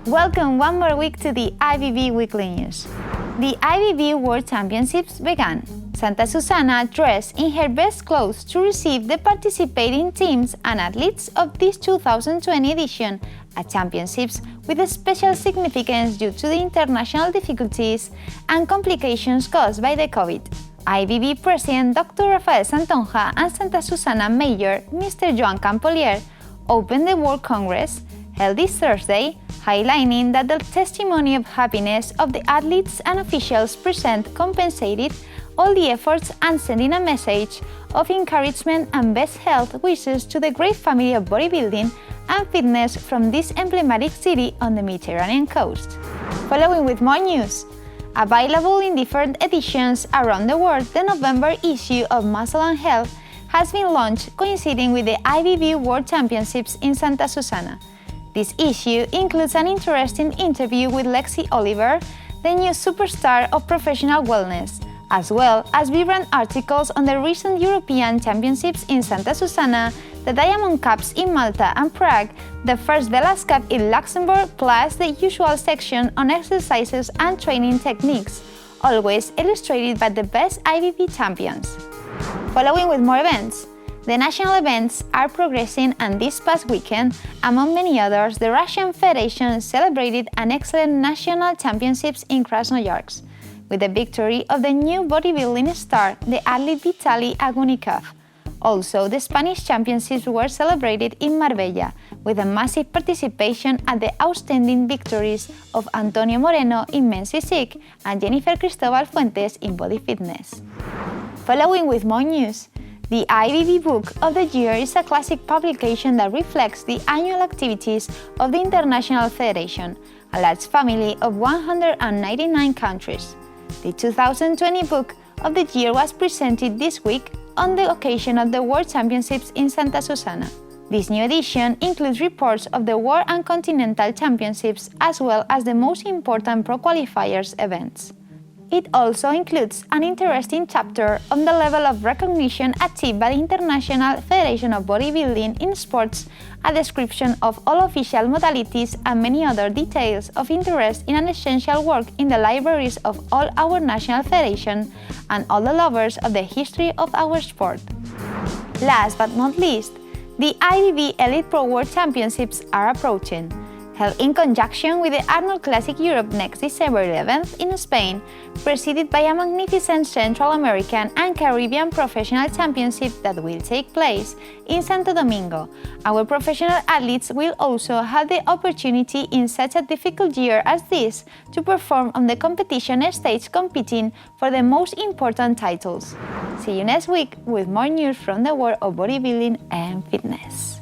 Welcome one more week to the IFBB Weekly News. The IFBB World Championships began. Santa Susanna dressed in her best clothes to receive the participating teams and athletes of this 2020 edition at championships with a special significance due to the international difficulties and complications caused by the COVID. IFBB President Dr. Rafael Santonja and Santa Susanna Mayor Mr. Joan Campolier opened the World Congress held this Thursday, highlighting that the testimony of happiness of the athletes and officials present compensated all the efforts and sending a message of encouragement and best health wishes to the great family of bodybuilding and fitness from this emblematic city on the Mediterranean coast. Following with more news. Available in different editions around the world, the November issue of Muscle and Health has been launched coinciding with the IFBB World Championships in Santa Susanna. This issue includes an interesting interview with Lexi Oliver, the new superstar of professional wellness, as well as vibrant articles on the recent European Championships in Santa Susanna, the Diamond Cups in Malta and Prague, the first Velas Cup in Luxembourg, plus the usual section on exercises and training techniques, always illustrated by the best IFBB champions. Following with more events. The national events are progressing, and this past weekend, among many others, the Russian Federation celebrated an excellent national championships in Krasnoyarsk, with the victory of the new bodybuilding star, the athlete Vitaly Agunikov. Also, the Spanish championships were celebrated in Marbella, with a massive participation at the outstanding victories of Antonio Moreno in men's physique and Jennifer Cristobal Fuentes in body fitness. Following with more news. The IFBB Book of the Year is a classic publication that reflects the annual activities of the International Federation, a large family of 199 countries. The 2020 Book of the Year was presented this week on the occasion of the World Championships in Santa Susanna. This new edition includes reports of the World and Continental Championships as well as the most important pro qualifiers events. It also includes an interesting chapter on the level of recognition achieved by the International Federation of Bodybuilding in Sports, a description of all official modalities, and many other details of interest in an essential work in the libraries of all our national federations and all the lovers of the history of our sport. Last but not least, the IFBB Elite Pro World Championships are approaching. Held in conjunction with the Arnold Classic Europe next December 11th in Spain, preceded by a magnificent Central American and Caribbean Professional Championship that will take place in Santo Domingo. Our professional athletes will also have the opportunity in such a difficult year as this to perform on the competition stage competing for the most important titles. See you next week with more news from the world of bodybuilding and fitness.